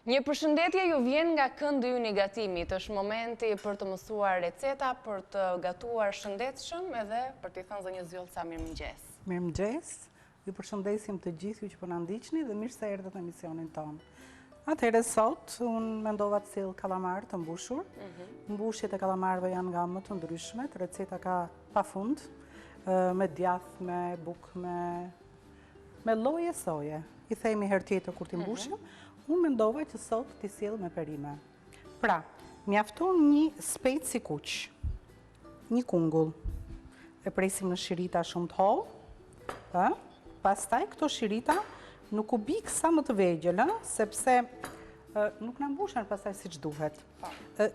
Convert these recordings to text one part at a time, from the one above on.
Një përshëndetje ju vjen nga këndi ynë i gatimit. Është momenti për të mësuar receta, për të gatuar shëndetshëm edhe për t'i thënë zënjë Zjollca mirëmëngjes. Mirëmëngjes. Ju përshëndesim të gjithë ju që po na ndiqni dhe mirë se erdhët në emisionin tonë. Atëherë sot unë mendova të sill kallamar të mbushur. Mbushjet e kallamarëve janë nga më të ndryshmet, receta ka pafund, me djath, me bukë, me lloje soje. I themi herë tjetër kur t'i mbushim. Unë mendova që sot t'i sjell me perime. Pra, mjafton një spetë si kuq, një kungull. E presim në shirita shumë të hollë, pastaj këto shirita në kubik sa më të vegjël, sepse nuk na mbushen pastaj siç duhet.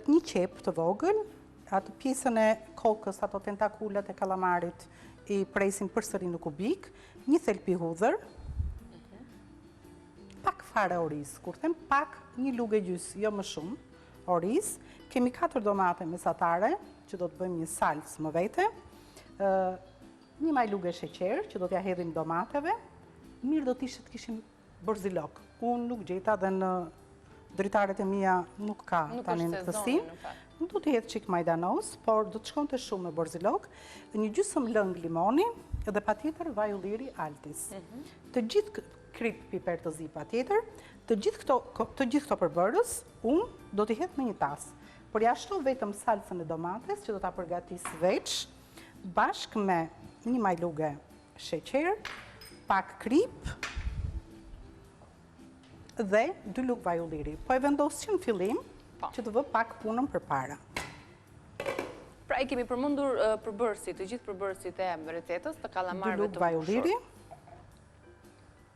Një qep të vogël, atë pjesën e kokës, ato tentakulat e kallamarit i presim përsëri në kubik, një thelpi hudhër, pak fare oriz, kur them pak, një lugë e gjys, jo më shumë, oriz, kemi 4 domate mesatare, që do të bëjmë një salcë më vete, një maj lugë e sheqer, që do t'ja hedhim domateve, mirë do t'ishte të kishim borzilok. Unë nuk gjeta dhe në dritaret e mia nuk ka tani në këtësin. Nuk do t'i hedh qik majdanos, por do të shkonte shumë me borzilok, një gjysmë lëng limoni, edhe patjetër vaj ulliri altis. Të gjithë krip piper të zi patjetër, të gjithë këto përbërës, unë do t'i hedh në një tas. Por ja shto vetëm salcën e domates, që do t'a përgatis veç, bashkë me një maj lugë sheqer, pak krip dhe 2 lugë vaj ulliri. Po e vendos që në fillim, që të vë pak punën për para. Pra i kemi përmendur përbërësit, të gjithë përbërësit e recetës të kallamarëve 2 lugë vaj ulliri,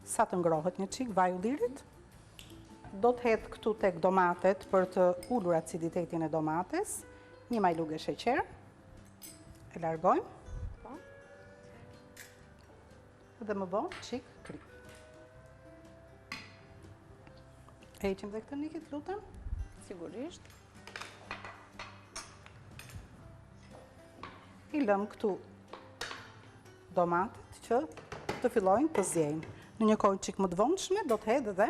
sa të ngrohet një qik vaj ullirit, do të hedh këtu tek domatet për të ullur aciditetin e domates, një maj lugë sheqer, e largojmë, dhe më vonë qik krip. Heqim dhe këtë nikit, lutem? Sigurisht. I lëm këtu domatet që të fillojnë të zjejnë. Në një kohë qik më të vonshme, do të hedh edhe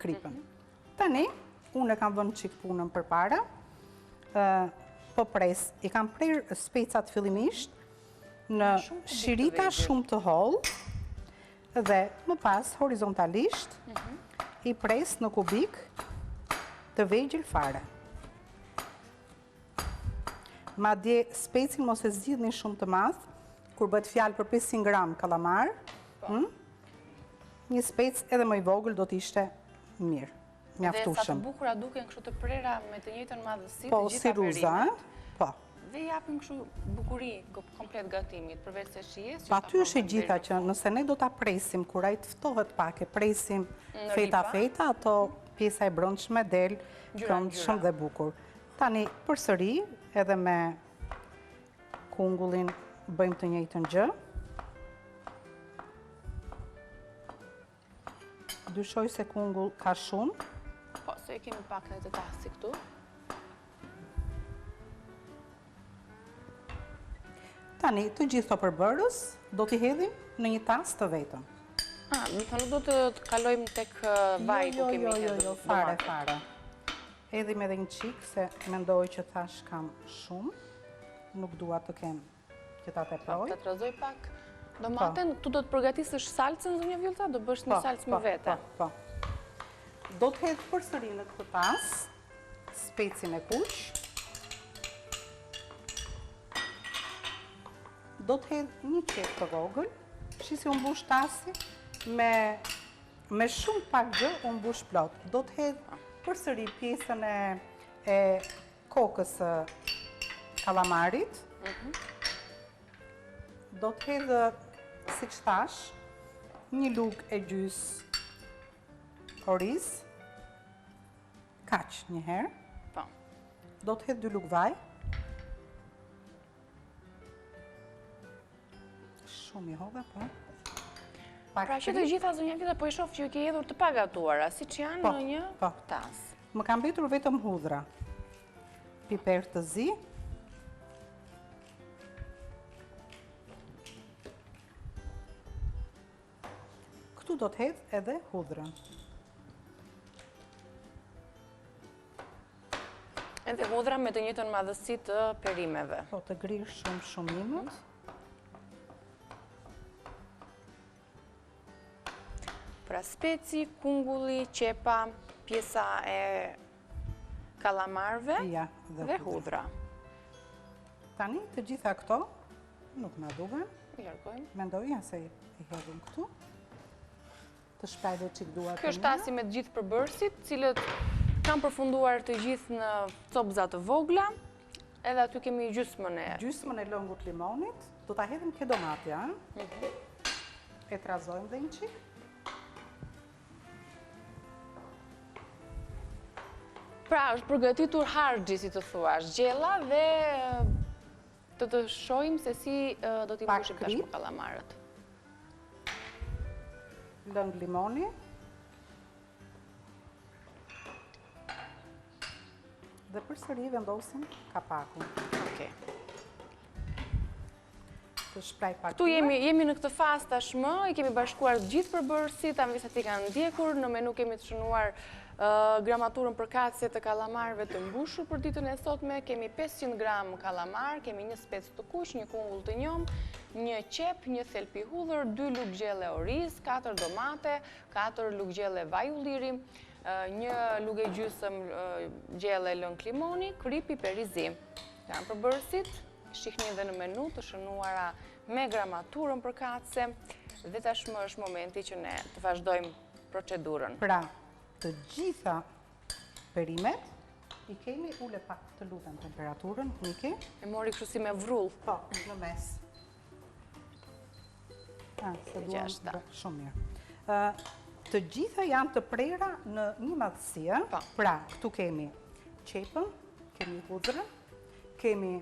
kripën. Tani, unë e kam vënë qik punën për para, po pres, i kam prerë specat fillimisht në shirita shumë të hollë, dhe më pas horizontalisht, i pres në kubik të vegjël fare. Madje specin mos e zgjidhni shumë të madh, kur bëhet fjalë për 500 gram kallamar, një spec edhe më i vogël do t'ishte mirë, mjaftueshëm. Dhe sa të bukura duken kështu të prera me të njëjtën madhësi, po, të gjitha si ruza, po. Dhe japin kështu bukuri komplet gatimit, përveç se shijes. Pa ty është e gjitha që nëse ne do t'a presim, kur ai të ftohet pak, e presim feta, ato pjesa e brendshme del këndshëm dhe bukur. Tani përsëri edhe me kungullin bëjmë të njëjtën gjë. Dyshoj se kungull ka shumë. Po, se kemi pak në të tasi këtu. Tani, të gjithë të përbërës, do t'i hedhim në një tas të vetëm. Nuk do të kalojmë tek vaj ku kemi hedhur. Jo, fare. Hedhim edhe një qik, se mendoj që thash kam shumë. Nuk dua të kem që ta teproj. Të trazoj pak domaten, tu do të përgatisësh salcën, zënja Vjollca? Do bësh një salcë më vete? Po. Do të hedh përsëri në këtë tas specin e kuq. Do të hedh një qep të vogël. Shisi u mbush tasi me shumë pak gjë u mbush plot. Do të hedh përsëri pjesën e kokës së kallamarit. Do të hedh, siç thash, një lugë e gjys oriz, kaq një herë. Po. Do të hedh 2 lugë vaj. Shumë i hodha, po. Pra që të gjitha zënja Vjollca po i shoh që ju ke hedhur të pagatuara, siç janë në një tas. Më kam mbetur vetëm hudhra. Piper të zi. Këtu do të hedh edhe hudhrën. Edhe hudhra me të njëjtën madhësi të perimeve. Po, të grish shumimët. Pra speci, kungulli, qepa, pjesa e kalamarve Ja, dhe hudhra. Tani, të gjitha këto nuk na duhen. Largojmë. Mendoja se i hedhim këtu. Të shpejtë çik duat. Kjo është tasi me të gjithë përbërësit, cilët kam përfunduar të gjithë në copëza të vogla, edhe aty kemi gjysmën e lëngut limonit. Do ta hedhim ke domatja, e trazojmë dhe një çik. Pra, është përgatitur harxhi, si të thuash, gjella dhe të shohim se si do t'i mbushim tashmë kallamarët. Lëng limoni. Dhe përsëri vendosim kapakun. Okej. Të shpreh pak. Tu jemi në këtë fazë tashmë, i kemi bashkuar gjithë përbërësit, anvisat i kanë ndjekur, në menu kemi të shënuar gramaturën për kacje të kalamarëve të mbushur për ditën e sotme. Kemi 500 gram kalamar, kemi një spec të kuq, një kungull të njom, një qep, një thelpi hudhër, 2 lugë gjelle oriz, 4 domate, 4 lugë gjelle vaj ulliri, një lugë e gjysëm gjelle lëng limoni, krypi perizi. Janë përbërësit, shihni edhe në menu të shënuara me gramaturën për kacje dhe tashmë është momenti që ne të vazhdojmë procedurën. Pra, të gjitha perimet i kemi ule pak të lutem temperaturën, Niki. E mori kështu si me vrull. Po, në mes. Se duam shumë mirë. Të gjitha janë të prera në një madhësi. Pra, këtu kemi qepën, kemi hudhrën, kemi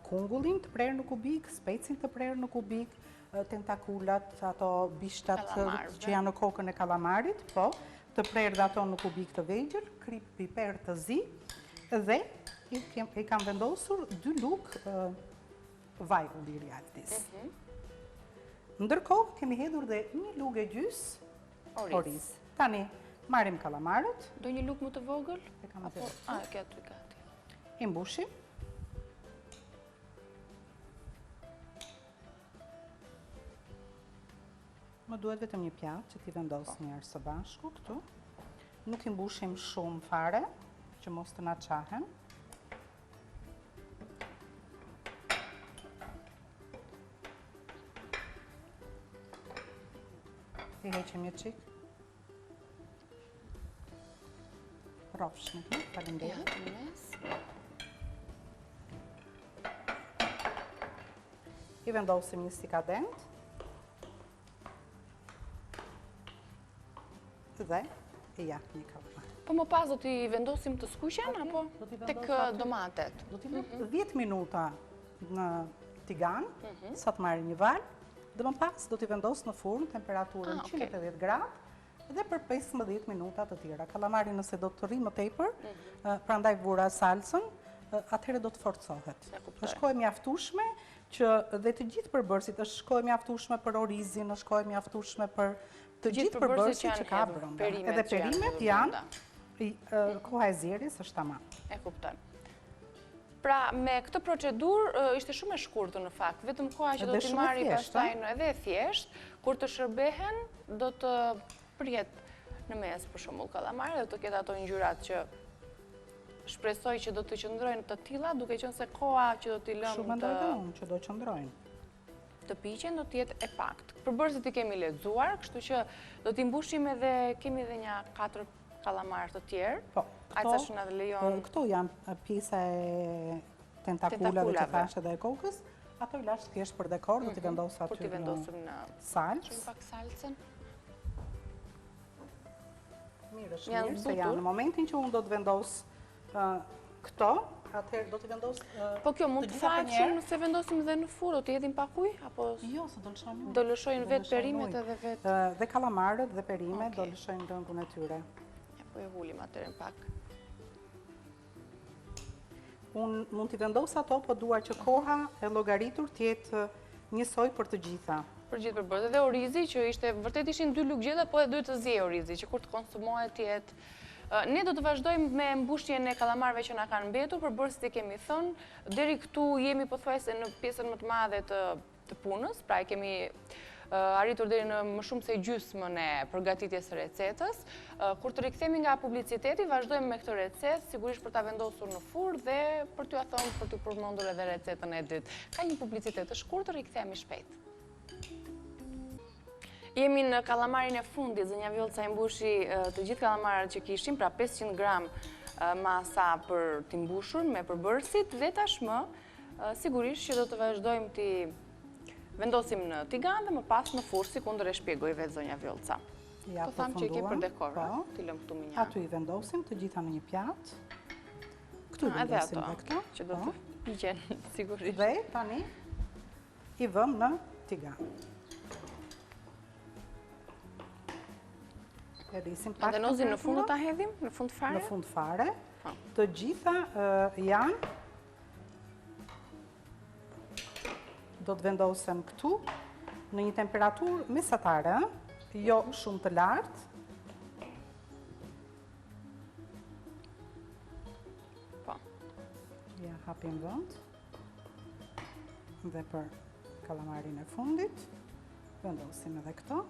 kungullin të prerë në kubik, specin të prerë në kubik, tentakulat, ato bishtat që janë në kokën e kalamarit, po, të prerë dhe ato në kubik të vegjël, krip piper të zi, dhe i kam vendosur 2 lugë vaj ulliri altis. Ndërkohë, kemi hedhur dhe 1 lugë e gjys oriz. Tani, marim kalamarët. Do një lugë më të vogël? E kam atë. Ke aty gati. I mbushim. Më duhet vetëm një pjatë që t'i vendos njerë së bashku këtu. Nuk i mbushim shumë fare, që mos të na qahen. I heqim një qik. Rofsh në të, faleminderit. Ja, mes. I vendosim një sikadent. Dhe e jak një kalamar. Po më pas do t'i vendosim të skuqen, apo tek domatet? Do t'i vendosim 10 minuta në tigan, sa të marrë një valë, dhe më pas do t'i vendos në furn temperaturën 180 gradë, dhe për 15 minuta të tjera. Kalamari nëse do të rri më tepër, prandaj vura salsën, atëherë do të forcohet. Është kohë mjaftueshme që dhe të gjithë përbërësit, është shkoj mjaftueshme për orizin, është shkoj mjaftueshme për të gjithë përbërësit që ka brenda. Edhe perimet janë, koha e zjerjes është tamam. E kuptoj. Pra, me këtë procedurë ishte shumë e shkurtë në fakt, vetëm koha që do t'i marri pastaj edhe e thjesht, kur të shërbehen, do të prihet në mes për shembull kalamari dhe të ketë ato ngjyrat që shpresoj që do të qëndrojnë të tilla, duke qenë se koha që do t'i lëmë shumë mendoj unë që do qëndrojnë. Të piqen do t'jetë e pakt. Përbërësit i kemi lexuar, kështu që do t'i mbushim edhe, kemi edhe një 4 kalamar të tjerë. Po, këto janë pjesa e tentakulave që thashë dhe e kokës, ato i lash thjesht për dekor, do t'i vendos aty në salcë. Shumë pak salcën. Mirë, është mirë, se janë në momentin që unë do të vendos këto, atëherë do t'i vendos... Po kjo mund të faqim nëse vendosim dhe në furë, do t'i hedhim pak ujë? Jo, se do lëshojnë ujë. Do lëshojnë vetë perimet edhe vetë... Dhe kalamarët dhe perimet do lëshojnë rëngun e tyre. Ja, po e hullim atëherë pak. Unë mund t'i vendos ato, po dua që koha e llogaritur t'jetë njësoj për të gjitha. Për gjithë përbërët. Edhe orizi që ishte, vërtet ishin 2 lugë gjelle, po edhe duhet të zjej orizi, që kur të konsumohet t'jetë Ne do të vazhdojmë me mbushjen e kallamarëve që na kanë mbetur, përbërësi kemi thënë, deri këtu jemi pothuajse në pjesën më të madhe të punës, pra e kemi arritur deri në më shumë se gjysmën e përgatitjes së recetës. Kur të rikthehemi nga publiciteti, vazhdojmë me këtë recetë, sigurisht për ta vendosur në furrë dhe për t'ju thënë për t'ju përmendur edhe recetën e dytë. Ka një publicitet të shkurtër, rikthehemi shpejt. Jemi në kallamarin e fundit, zënja Vjollca i mbushi të gjithë kallamarat që kishim, pra 500 gram masa për t'i mbushur me përbërësit dhe tashmë sigurisht që do të vazhdojmë t'i vendosim në tigan dhe më pas në furrë, sikundër e shpjegoi vetë zonja Vjollca. Ja, të thamë që i ke për dekor, t'i lëm këtu me një. Atu i vendosim të gjitha në një pjatë. Këtu i vendosim dhe këto. Që do të hiqen, sigurisht. Dhe tani i vëm në tigan. Dhe nozin në fund do ta hedhim? Në fund fare? Në fund fare. Të gjitha janë, do të vendosen këtu, në një temperaturë mesatare, jo shumë të lartë. Po. Ja, hapim vend. Dhe për kallamarin e fundit, vendosim edhe këto.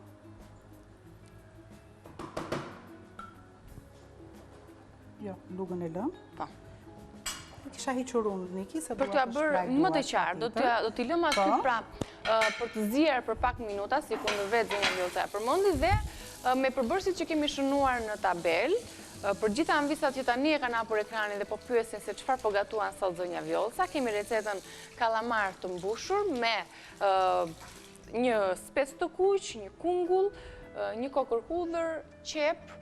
Jo, lugën e lëm. Po. Kisha hequr unë, Niki, se për t'ja bërë më të qartë, do t'i lëm aty pra për të zier për pak minuta, si kundër vetë zonja Vjollca e përmendi, dhe me përbërësit që kemi shënuar në tabel, për gjitha anvisat që tani e kanë hapur ekranin dhe po pyesin se çfarë po gatuan sot zonja Vjollca, kemi recetën kallamar të mbushur me një spec të kuq, një kungull, një kokër hudhër, qep,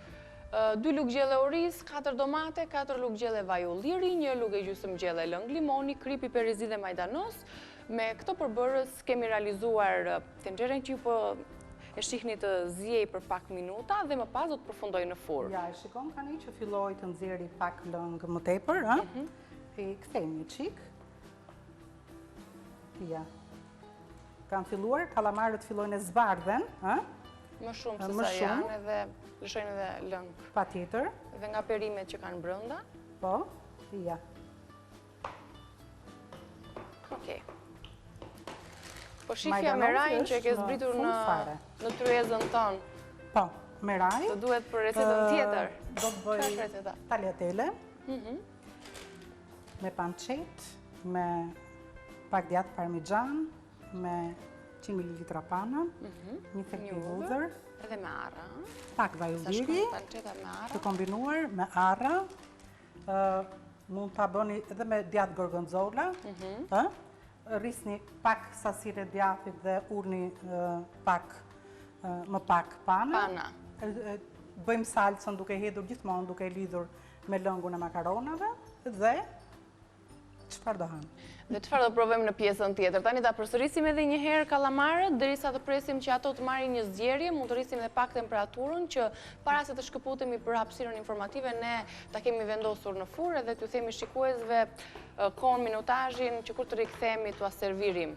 2 lugë gjelle oriz, 4 domate, 4 lugë gjelle vaj ulliri, 1 lugë e gjysmë gjelle lëng limoni, kripi, perizi dhe majdanos. Me këto përbërës kemi realizuar tenxherën që ju po e shihni të zjej për pak minuta dhe më pas do të përfundoj në furrë. Ja, e shikon tani që filloi të nxjerrë pak lëng më tepër, ë? E kthejmë një çik. Ja. Kanë filluar, kallamarët fillojnë e zbardhen, ë? Më shumë se sa janë edhe lëshojnë edhe lëng. Patjetër. Dhe nga perimet që kanë brenda. Po, ja. Okej. Po shifja me rajin që e ke zbritur në tryezën tonë. Po, me raj. Të duhet për recetën tjetër. Do të bëj tagliatelle. Me pancet, me pak djathë parmigian, me 100 ml pana, një thelpi hudhër. Edhe me arra. Pak vaj ulliri, të kombinuar me arra. Mund të bëni edhe me djathë gorgonzola. Rrisni pak sasire djathit dhe urni më pak pana. Bëjmë salcën duke hedhur gjithmonë, duke lidhur me lëngun e makaronave dhe çfarë do hanë. Dhe çfarë do provojmë në pjesën tjetër. Tani ta përsërisim edhe një herë kallamarët, derisa të presim që ato të marrin një zgjerrje, mund të rrisim edhe pak temperaturën që para se të shkëputemi për hapësirën informative, ne ta kemi vendosur në furrë dhe t'ju themi shikuesve kohën minutazhin që kur të rikthehemi t'ua servirim.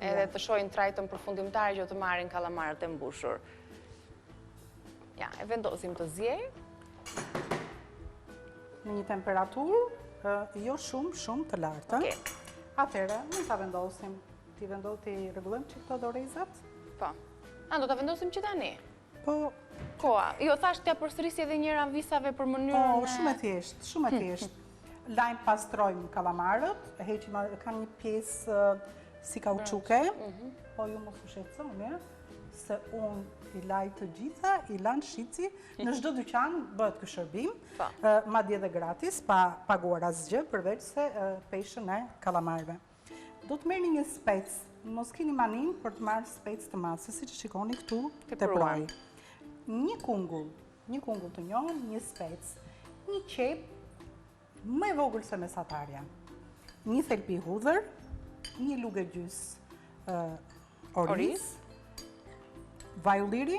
Edhe të shohin trajtën përfundimtare që të marrin kallamarët e mbushur. Ja, e vendosim të zjej. Në një temperaturë jo shumë të lartë. Atëherë, mund ta vendosim. Ti rregullojmë që këto dorezat? Po. Do ta vendosim që tani? Po. Koa. Jo, thash t'ja përsërisi edhe njëra anvisave për mënyrën. Po, shumë e thjeshtë. Lajm pastrojmë kallamarët, heqim kanë një pjesë si kauçuke. Po ju mos u shqetësoni, se unë i laj të gjitha, i lanë shici, në çdo dyqan bëhet ky shërbim, madje edhe gratis, pa paguar asgjë përveç se peshën e kallamarëve. Do të merrni një spec, mos keni manin për të marrë spec të masës, siç e shikoni këtu te proj. Një kungull të njohur, një spec, një qep më e vogël se mesatarja, një thelpi hudhër, një lugë gjys oriz, vaj ulliri,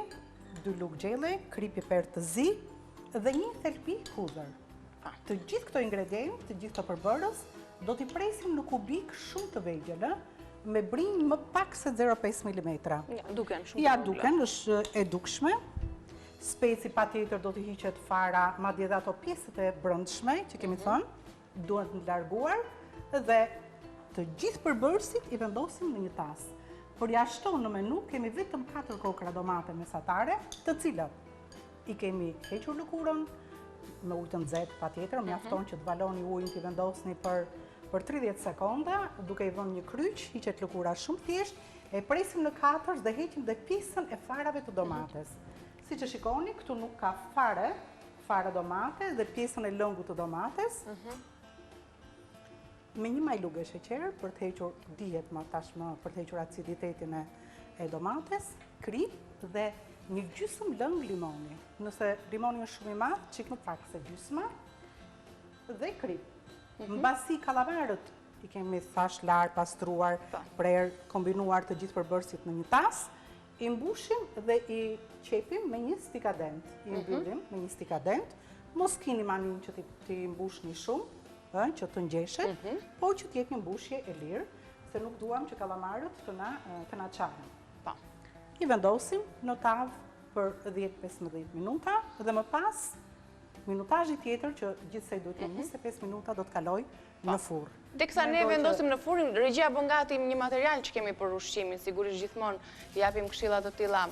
2 lugë gjelle, kripi per të zi dhe një thelpi hudhër. Të gjithë këto ingredientë, të gjithë këto përbërës, do t'i presim në kubik shumë të vegjël, me brinjë më pak se 0,5 mm. Duken shumë. Ja, duken, është e dukshme. Speci pa tjetër do të hiqet fara, madje dhe ato pjesët e brëndshme, që kemi thënë, duhet të larguar dhe të gjithë përbërësit i vendosim në një tas. Por jashton në menu kemi vetëm 4 kokra domate mesatare, të cilët i kemi hequr lëkurën, me ujë të nxehtë patjetër, mjafton që të valoni ujin t'i vendosni për 30 sekonda, duke i vënë një kryq, hiqet lëkura shumë thjesht, e presim në 4 dhe heqim dhe pjesën e farave të domates. Si që shikoni, këtu nuk ka fare domate dhe pjesën e lëngut të domates. Me një majlugë e sheqer për të hequr dihet më tashmë, për të hequr aciditetin e domates, krip dhe një gjysmë lëng limoni. Nëse limoni është shumë i madh, çik më pak se gjysma dhe krip. Mbasi kallamarët i kemi thash lar, pastruar, prerë, kombinuar të gjithë përbërësit në një tas, i mbushim dhe i qepim me një stikadent. I mbyllim me një stikadent, mos keni manin që ti mbushni shumë, që të ngjeshet, po që t'jep një mbushje e lirë, se nuk duam që kallamarët të na çajnë. I vendosim në tavë për 10-15 minuta dhe më pas minutazhi tjetër që gjithsej duhet të 25 minuta do të kaloj në furr. Teksa ne vendosim në furr, regjia bën gati një material që kemi për ushqimin, sigurisht gjithmonë japim këshilla të tilla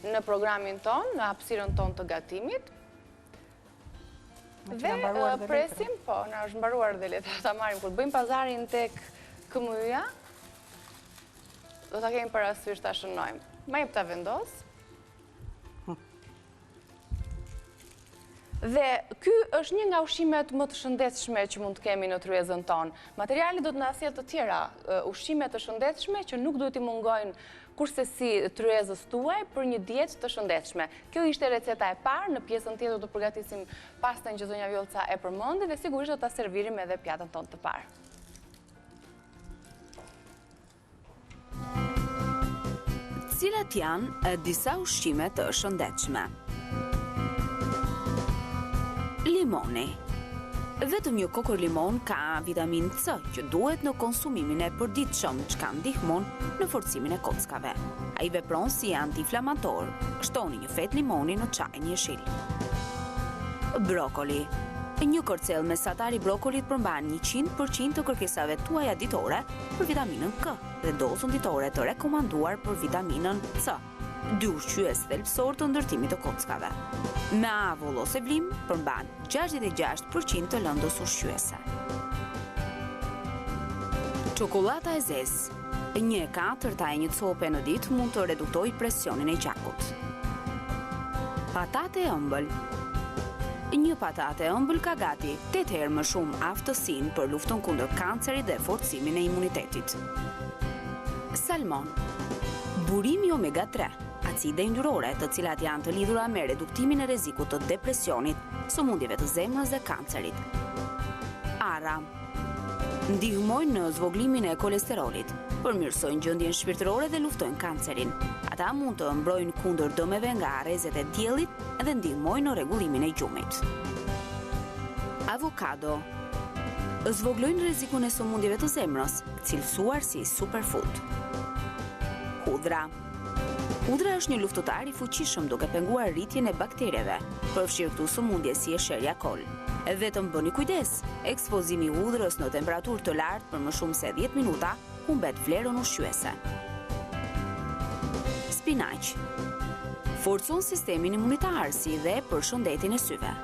në programin ton, në hapësirën ton të gatimit. Dhe presim, po, na është mbaruar dhe letra ta marrim kur bëjmë pazarin tek KMY-ja. Do ta kemi parasysh ta shënojmë. Ma jep ta vendos. Dhe ky është një nga ushqimet më të shëndetshme që mund të kemi në tryezën tonë. Materiali do të na sjellë të tjera ushqime të shëndetshme që nuk duhet i mungojnë kurse si tryezës tuaj për një dietë të shëndetshme. Kjo ishte receta e parë, në pjesën tjetër do të përgatisim pastën që zonja Vjollca e përmendi dhe sigurisht do ta servirim edhe pjatën tonë të parë. Cilat janë disa ushqime të shëndetshme? Limoni. Vetëm një kokër limon ka vitamin C që duhet në konsumimin e përditshëm, që ka ndihmon në forcimin e kockave. Ai vepron si antiinflamator. Shtoni një fet limoni në çajin jeshil. Brokoli. Një kërcell mesatar i brokolit përmban 100% të kërkesave tuaja ditore për vitaminën K dhe dozën ditore të rekomanduar për vitaminën C. 2 ushqyes thelbësor të ndërtimit të kockave. Me avull ose vlim përmban 66% të lëndës ushqyese. Çokolata e zezë. 1/4 e një cope në ditë mund të reduktojë presionin e gjakut. Patate e ëmbël. Një patate e ëmbël ka gati 8 herë më shumë aftësinë për luftën kundër kancerit dhe forcimin e imunitetit. Salmon. Burimi omega 3, acide yndyrore, të cilat janë të lidhura me reduktimin e rrezikut të depresionit, sëmundjeve të zemrës dhe kancerit. Arra. Ndihmojnë në zvoglimin e kolesterolit, përmirësojnë gjendjen shpirtërore dhe luftojnë kancerin. Ata mund të mbrojnë kundër dëmeve nga rrezet e diellit dhe ndihmojnë në rregullimin e gjumit. Avokado. Zvoglojnë rrezikun e sëmundjeve të zemrës, cilësuar si superfood. Hudra. Hudra është një luftëtar i fuqishëm duke penguar rritjen e bakterjeve, përfshirë këtu sëmundje si Escherichia coli. Vetëm bëni kujdes, ekspozimi i hudrës në temperaturë të lartë për më shumë se 10 minuta humbet vlerën ushqyese. Spinaq. Forcon sistemin imunitar si dhe për shëndetin e syve.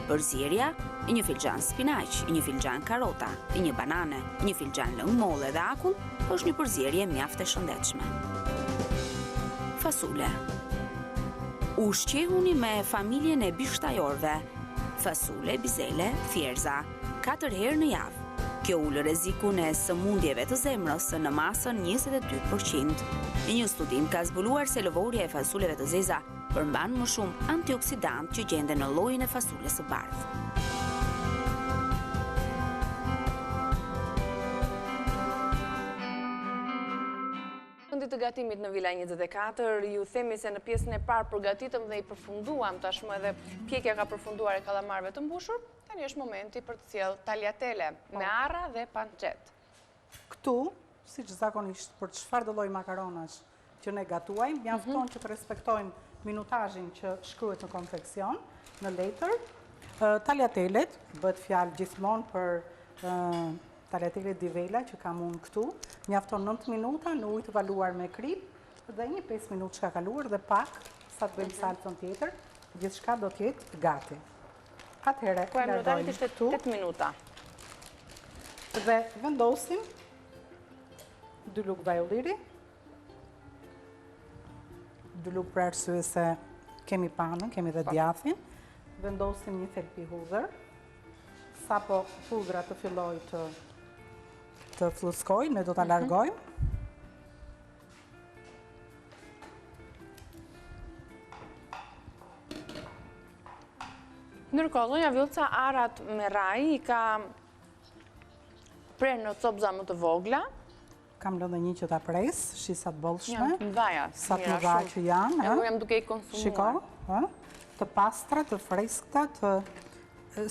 Përzierja, një filxhan spinaq, një filxhan karota, një banane, një filxhan lëng molle dhe akull është një përzierje mjaft e shëndetshme. Fasule. Ushqehuni me familjen e bishtajorëve, fasule, bizele, thjerza, 4 herë në javë. Kjo ulë rrezikun e sëmundjeve të zemrës në masën 22%. Një studim ka zbuluar se lëvorja e fasuleve të zeza përmban më shumë antioksidant që gjenden në llojin e fasules së bardhë. Të gatimit në Villa 24, ju themi se në pjesën e parë përgatitëm dhe i përfunduam tashmë edhe pjekja ka përfunduar e kallamarëve të mbushur, tani është momenti për të sjellë tagliatelle me arra dhe pancet. Këtu, siç zakonisht për çfarëdo lloj makaronash që ne gatuajmë, mjafton që të respektojnë minutazhin që shkruhet në konfeksion, në letër. Tagliatelet, bëhet fjalë gjithmonë për tagliatelet di vela që kam unë këtu. Mjafton 9 minuta në ujë të valuar me krip dhe një 5 minutë që ka kaluar dhe pak sa të bëjmë salcën tjetër, gjithçka do të jetë gati. Atëherë, Ku e minutarit ishte 8 minuta. Dhe vendosim 2 lugë vaj ulliri. 2 lugë për arsye se kemi panën, kemi dhe djathin. Vendosim një thelpi hudhër. Sa po hudhra të filloj të fluskoj, ne do të largojmë. Ndërkohë, zonja Vjollca arat me raj i ka prerë në copza më të vogla. Kam lënë një që ta pres, shisat bollshme. Janë të mëdhaja. Sa të mëdha që janë. E unë jam duke i konsumuar. Shiko, të pastra, të freskëta,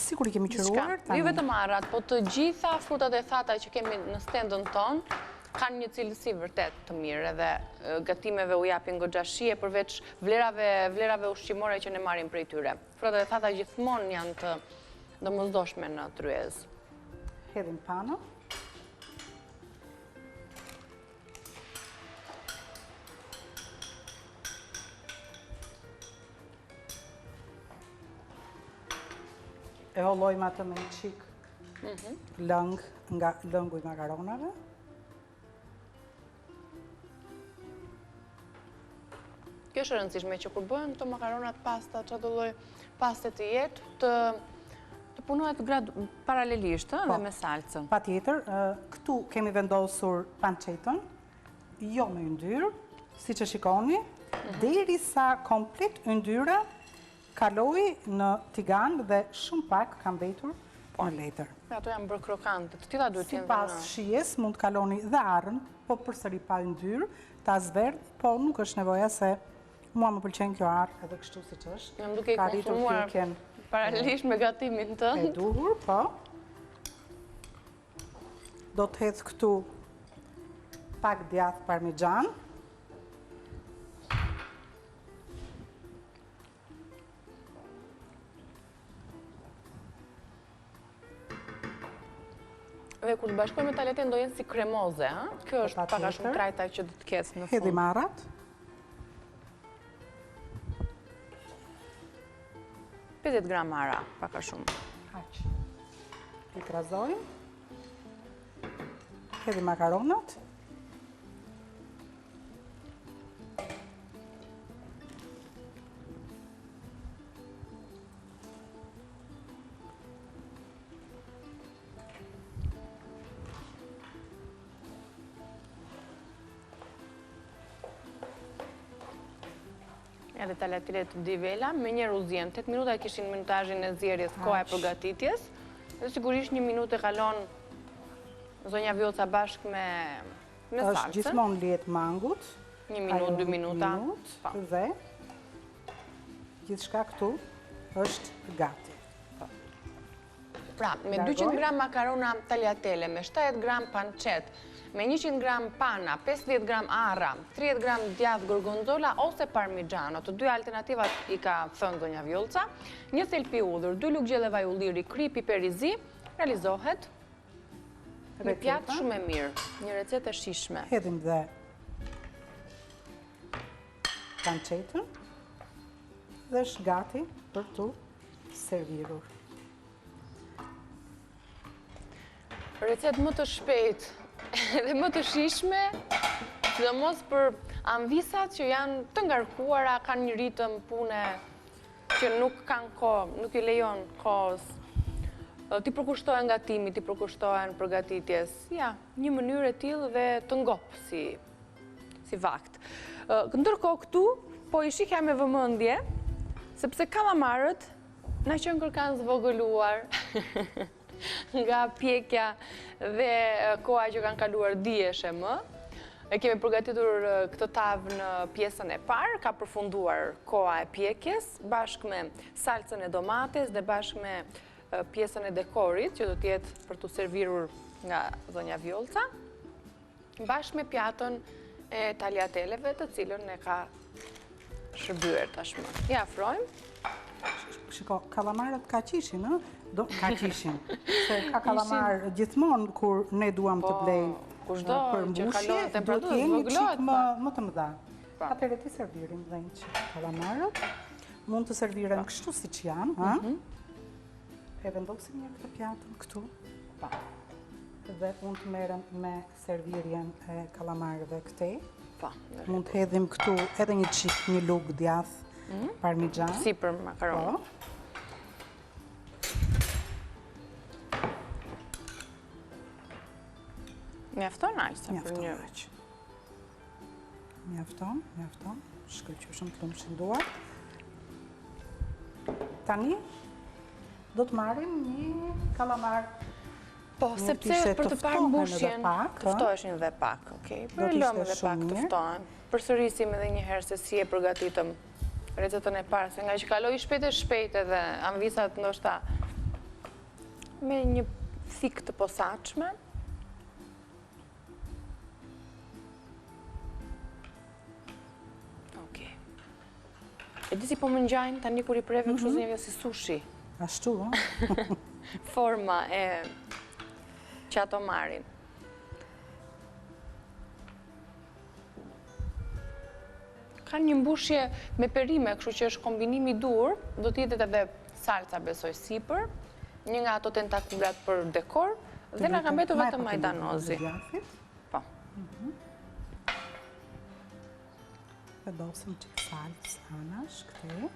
sikur i kemi qëruar. Jo vetëm arat, po të gjitha frutat e thata që kemi në stendën tonë, kanë një cilësi vërtet të mirë edhe gatimeve u japin goxha shije përveç vlerave ushqimore që ne marrim prej tyre. Frutat e thata gjithmonë janë të domosdoshme në tryezë. Hedhim panën. E hollojmë atë me një qik lëng nga lëngu i makaronave. Kjo është e rëndësishme që kur bëhen këto makaronat pasta, çdo lloj paste të jetë, të punohet paralelisht dhe me salcën. Patjetër, këtu kemi vendosur pancetën, jo me yndyrë, siç e shikoni, derisa komplet yndyra kaloi në tigan dhe shumë pak ka mbetur në letër. Ato janë bërë krokante, të tilla duhet të jenë. Sipas shijes mund të kaloni dhe arën, po përsëri pa yndyrë, ta zverdh, po nuk është nevoja se mua më pëlqen kjo arë edhe kështu siç është. Jam duke i konsumuar paralelisht me gatimin tënd. E duhur, po. Do të hedh këtu pak djath parmigjan. Dhe kur të bashkojmë me tagliatelle do jenë si kremoze, ha? Kjo është pak a shumë krajta që do të ketë në fund. Hedhim arrat. 50 gram ara, pak a shumë. Aq. I trazojmë. Hedhim makaronat. Edhe tagliatellet di vela, me një ruzien. 8 minuta e kishin minutazhin e zjerjes, koha e përgatitjes. Dhe sigurisht 1 minutë e kalon zonja Vjollca bashkë me salcën. Është gjithmonë lihet mangut. 1 minutë, 2 minuta. Dhe gjithçka këtu është gati. Pra, me 200 gram makarona tagliatelle, me 70 gram pancet, me 100 gram pana, 50 gram arra, 30 gram djath gorgonzola ose parmigiano, të dy alternativat i ka thënë zonja Vjollca, një thelpi hudhër, 2 lugë gjelle vaj ulliri, krip, piper i zi, realizohet një pjatë shumë e mirë, një recetë e shijshme. Hedhim dhe pancetën dhe është gati për tu servirur. Recetë më të shpejt dhe më të shijshme, sidomos për anvisat që janë të ngarkuara, kanë një ritëm pune që nuk kanë kohë, nuk i lejon kohës. Ti përkushtohen gatimit, ti përkushtohen përgatitjes. Ja, një mënyrë e tillë dhe të ngopë si vakt. Ndërkohë këtu, po i shihja me vëmendje, sepse kallamarët na qenë kërkan zvogëluar nga pjekja dhe koha që kanë kaluar dieshe më. E kemi përgatitur këtë tavë në pjesën e parë, ka përfunduar koha e pjekjes, bashkë me salcën e domates dhe bashkë me pjesën e dekorit, që do t'jetë për të servirur nga zonja Vjollca, bashkë me pjatën e tagliatelleve të cilën e ka shërbyer tashmë. Ja afrojmë. Shiko, kalamarët ka qishin, ë? Ka qishin. Se ka kalamar gjithmonë kur ne duam të blejmë kushdo për që kalon mbushje, do temperaturë, të jemi zvogëlohet, çik më të mëdha. Atëherë ti servirim dhe një qik kalamarët. Mund të serviren kështu siç janë, ha? E vendosim një këtë pjatën këtu. Dhe unë të merrem me servirjen e kalamarëve këtej. Mund të hedhim këtu edhe një qik, një lugë djath parmigjan. Si për makaron. Mjafton aq sa për një. Mjafton. Shkëlqyshëm të lumshin duar. Tani do të marrim një kalamar. Po, sepse për të parë mbushjen, tëftoheshin dhe pak, okej. Për lëmë dhe pak tëftohen. Përsërisim edhe një herë se si e përgatitëm recetën e parë, se nga që kaloi shpejt edhe anvisat ndoshta me një thik të posaçme. Okej. E di si po më ngjajnë tani kur I preve kështu si një si sushi. Ashtu, Forma e që ato marrin. Ka një mbushje me perime, kështu që është kombinimi I dur, do t'jetet edhe salca besoj sipër, një nga ato tentakulat për dekor, dhe na ka mbetur vetëm majdanozi. Po. Vendosim çik salcë anash këtej.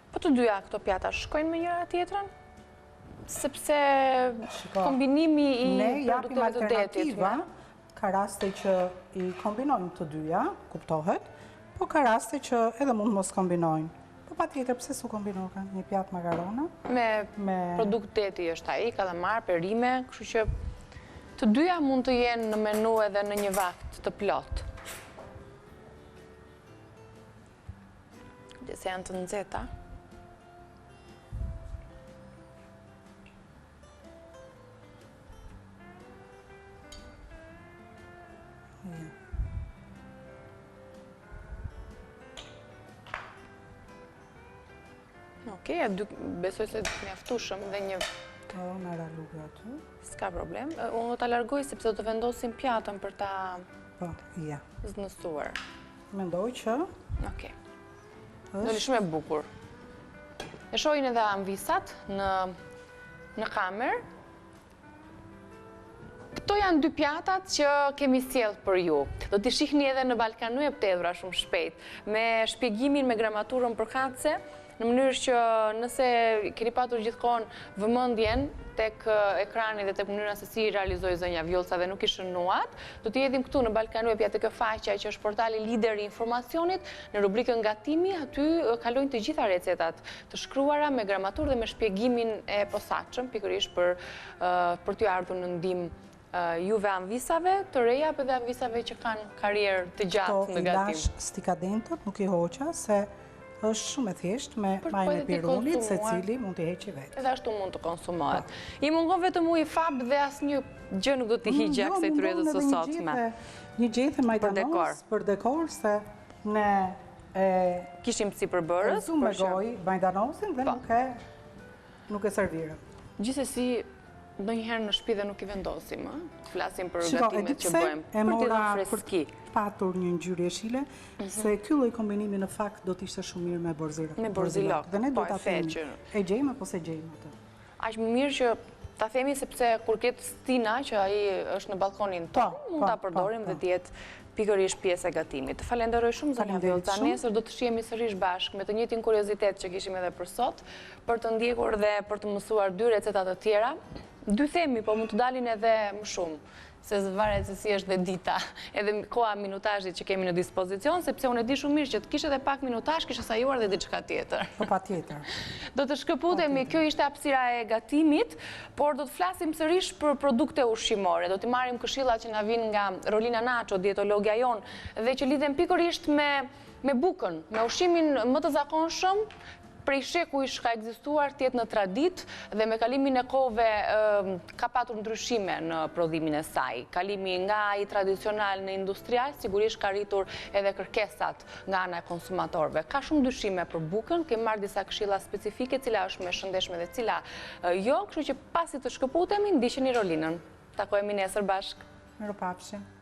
Po të dyja këto pjata shkojnë me njëra tjetrën? Sepse kombinimi I produkteve të detit. Ka raste që I kombinojnë të dyja, kuptohet, po ka raste që edhe mund mos kombinojnë. Po pa tjetër, pse su kombinohen një pjatë makarona? Me produkt deti është ai, kalamar, perime, kështu që të dyja mund të jenë në menu edhe në një vakt të plot. Dhe se janë të nxehta. Okej, besoj se mjaftueshëm dhe një... Po, në ralugë aty. S'ka problem. Unë do ta largoj sepse do të vendosim pjatën për ta... Po, ja. Znësuar. Mendoj që... Okej. Do li shumë e bukur. E shohin edhe anvisat në kamerë. Këto janë dy pjatat që kemi sjellë për ju. Do t'i shihni edhe në Ballkan Web Tedhra shumë shpejt, me shpjegimin me gramaturën përkatëse, në mënyrë që nëse keni patur gjithkohon vëmendjen tek ekrani dhe tek mënyra se si realizoj zënja Vjollca dhe nuk I shënuat, do t'i hedhim këtu në Ballkan Web tek faqja që është portali lider I informacionit, në rubrikën gatimi, aty kalojnë të gjitha recetat të shkruara me gramaturë dhe me shpjegimin e posaçëm, pikërisht për t'ju ardhur në ndihmë juve anvisave të reja, për dhe anvisave që kanë karrierë të gjatë në gatim. Këto I lash stikadentët, nuk I hoqa, se është shumë e thjeshtë me majën e pirunit, se cili mund t'i heqi vetë. Edhe ashtu mund të konsumohet. I mungon vetëm ujë fab dhe asnjë gjë nuk do t'i hiqja kësaj tryezës së sotme. Një gjethe majdanos për dekor, se ne kishim si përbërës. Zu me goj majdanosin dhe nuk e servirëm. Gjithsesi, ndonjëherë në shtëpi dhe nuk I vendosim, flasim për gatimet që bëjmë, për t'i dhënë freski. Patur një ngjyrë jeshile, se ky lloj kombinimi në fakt do t'ishte shumë mirë me borzilok. Me borzilok, dhe ne do ta themi. E gjejmë apo se gjejmë atë? Aq më mirë që ta themi sepse kur ket Stina që ai është në balkonin tonë, mund ta përdorim dhe të jetë pikërisht pjesë e gatimit. Falenderoj shumë zonja Vjollca. Nesër do të shihemi sërish bashkë me të njëjtin kuriozitet që kishim edhe për sot, për të ndjekur dhe për të mësuar dy receta të tjera. Dy themi, po mund të dalin edhe më shumë, se varet se si është dhe dita, edhe koha minutazhit që kemi në dispozicion, sepse unë e di shumë mirë që të kishe edhe pak minutazh, kishe sajuar dhe diçka tjetër. Po patjetër. Do të shkëputemi, kjo ishte hapësira e gatimit, por do të flasim sërish për produkte ushqimore. Do t'i marrim këshilla që na vijnë nga Rolina Nacho, dietologja jonë, dhe që lidhen pikërisht me bukën, me ushqimin më të zakonshëm, prej shekuish ka ekzistuar tjetë në tradit dhe me kalimin e kohëve ka patur ndryshime në prodhimin e saj. Kalimi nga i tradicional në industrial, sigurisht ka rritur edhe kërkesat nga ana e konsumatorëve. Ka shumë ndryshime për bukën, kemë marrë disa këshilla specifike, cila është me shëndeshme dhe cila jo, kështu që pasi të shkëputemi, ndiqeni Rolinën. Takojemi nesër bashkë. Miropafshim.